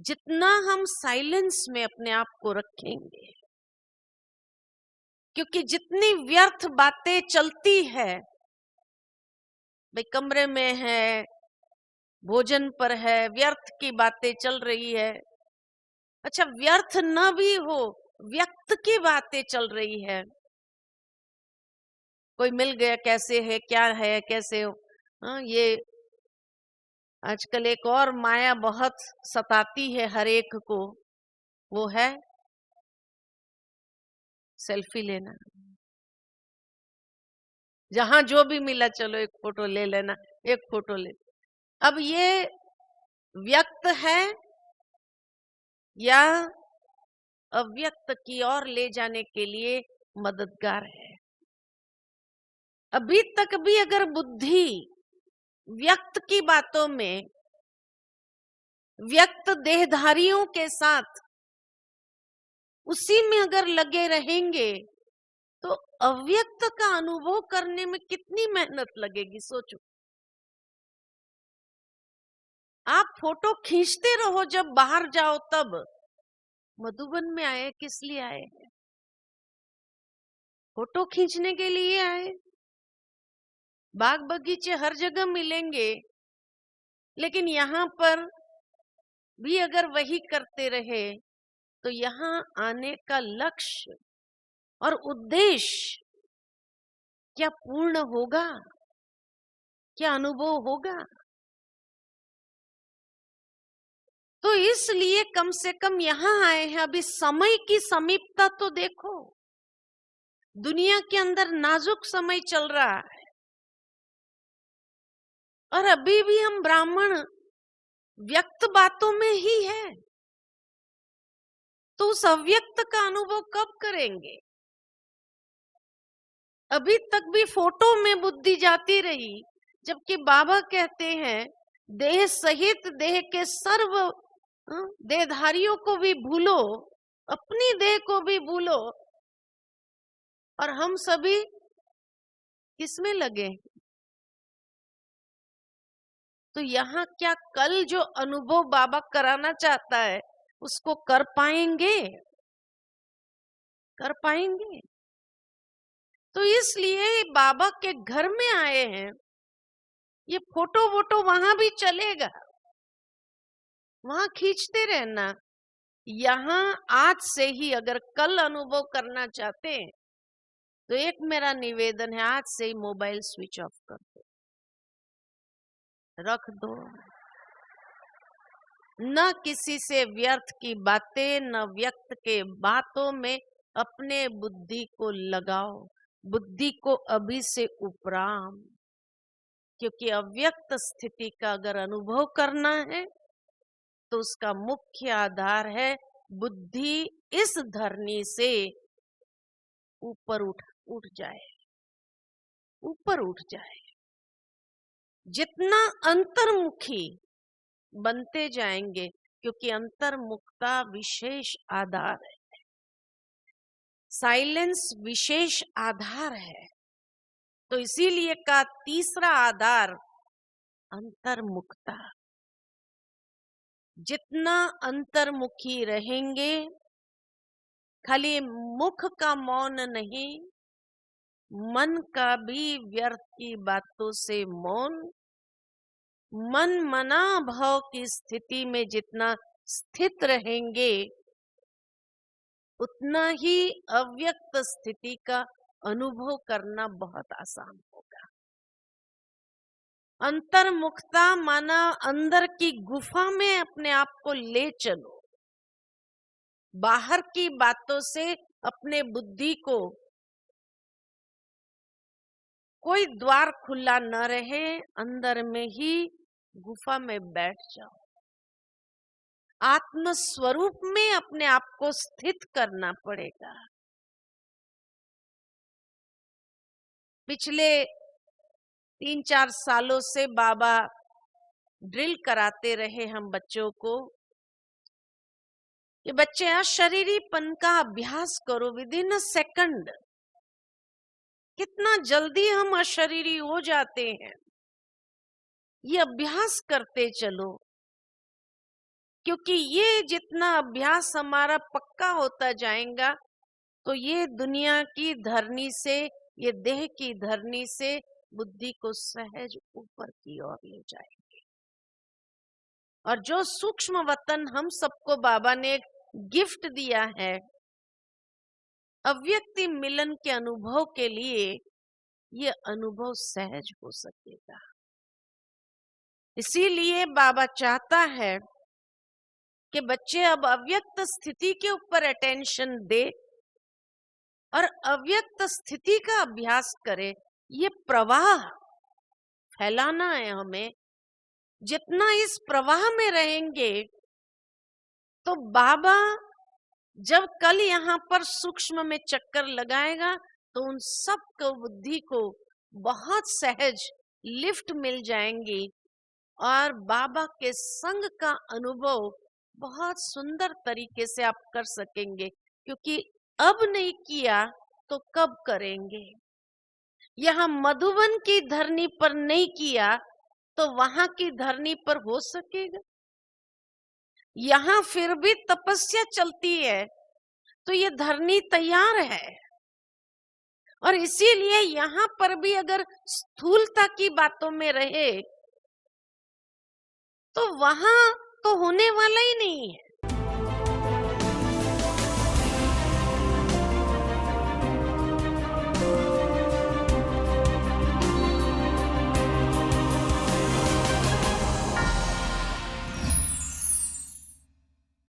जितना हम साइलेंस में अपने आप को रखेंगे, क्योंकि जितनी व्यर्थ बातें चलती है, भाई कमरे में है, भोजन पर है, व्यर्थ की बातें चल रही है। अच्छा, व्यर्थ न भी हो, व्यक्त की बातें चल रही है। कोई मिल गया, कैसे है, क्या है, कैसे हो। हाँ, ये आजकल एक और माया बहुत सताती है हर एक को, वो है सेल्फी लेना। जहां जो भी मिला, चलो एक फोटो ले लेना, एक फोटो ले। अब ये व्यक्त है या अव्यक्त की ओर ले जाने के लिए मददगार है। अभी तक भी अगर बुद्धि व्यक्त की बातों में, व्यक्त देहधारियों के साथ उसी में अगर लगे रहेंगे, तो अव्यक्त का अनुभव करने में कितनी मेहनत लगेगी, सोचो। आप फोटो खींचते रहो, जब बाहर जाओ तब। मधुबन में आए, किस लिए आए हैं? फोटो खींचने के लिए आए। बाग बगीचे हर जगह मिलेंगे, लेकिन यहाँ पर भी अगर वही करते रहे, तो यहाँ आने का लक्ष्य और उद्देश्य क्या पूर्ण होगा? क्या अनुभव होगा? तो इसलिए कम से कम यहाँ आए हैं। अभी समय की समीपता तो देखो, दुनिया के अंदर नाजुक समय चल रहा है, और अभी भी हम ब्राह्मण व्यक्त बातों में ही है। तो उस अव्यक्त का अनुभव कब करेंगे? अभी तक भी फोटो में बुद्धि जाती रही, जबकि बाबा कहते हैं देह सहित देह के सर्व देहधारियों को भी भूलो, अपनी देह को भी भूलो। और हम सभी किसमें लगे? तो यहाँ क्या कल जो अनुभव बाबा कराना चाहता है, उसको कर पाएंगे? कर पाएंगे? तो इसलिए बाबा के घर में आए हैं। ये फोटो वोटो वहां भी चलेगा, वहां खींचते रहना। यहाँ आज से ही अगर कल अनुभव करना चाहते हैं, तो एक मेरा निवेदन है, आज से ही मोबाइल स्विच ऑफ कर दो, रख दो। न किसी से व्यर्थ की बातें, न व्यक्त के बातों में अपने बुद्धि को लगाओ। बुद्धि को अभी से उपराम, क्योंकि अव्यक्त स्थिति का अगर अनुभव करना है, तो उसका मुख्य आधार है बुद्धि इस धरनी से ऊपर उठ जाए, ऊपर उठ जाए। जितना अंतर्मुखी बनते जाएंगे, क्योंकि अंतर्मुखता विशेष आधार है, साइलेंस विशेष आधार है। तो इसीलिए का तीसरा आधार अंतर्मुखता। जितना अंतर्मुखी रहेंगे, खाली मुख का मौन नहीं, मन का भी व्यर्थ की बातों से मौन, मन मना भाव की स्थिति में जितना स्थित रहेंगे, उतना ही अव्यक्त स्थिति का अनुभव करना बहुत आसान होगा। अंतर्मुखता माना अंदर की गुफा में अपने आप को ले चलो, बाहर की बातों से अपने बुद्धि को कोई द्वार खुला न रहे, अंदर में ही गुफा में बैठ जाओ। आत्म स्वरूप में अपने आप को स्थित करना पड़ेगा। पिछले 3-4 सालों से बाबा ड्रिल कराते रहे हम बच्चों को कि बच्चे अशरीरीपन का अभ्यास करो विद इन अ सेकंड। कितना जल्दी हम अशरीरी हो जाते हैं, ये अभ्यास करते चलो। क्योंकि ये जितना अभ्यास हमारा पक्का होता जाएगा, तो ये दुनिया की धरनी से, ये देह की धरनी से बुद्धि को सहज ऊपर की ओर ले जाएंगे। और जो सूक्ष्म वतन हम सबको बाबा ने गिफ्ट दिया है अव्यक्ति मिलन के अनुभव के लिए, ये अनुभव सहज हो सकेगा। इसीलिए बाबा चाहता है कि बच्चे अब अव्यक्त स्थिति के ऊपर अटेंशन दे और अव्यक्त स्थिति का अभ्यास करे। ये प्रवाह फैलाना है हमें। जितना इस प्रवाह में रहेंगे, तो बाबा जब कल यहाँ पर सूक्ष्म में चक्कर लगाएगा, तो उन सब को बुद्धि को बहुत सहज लिफ्ट मिल जाएंगी और बाबा के संग का अनुभव बहुत सुंदर तरीके से आप कर सकेंगे। क्योंकि अब नहीं किया तो कब करेंगे? यहाँ मधुबन की धरनी पर नहीं किया तो वहां की धरनी पर हो सकेगा? यहाँ फिर भी तपस्या चलती है, तो ये धरनी तैयार है। और इसीलिए यहाँ पर भी अगर स्थूलता की बातों में रहे, तो वहां तो होने वाला ही नहीं है।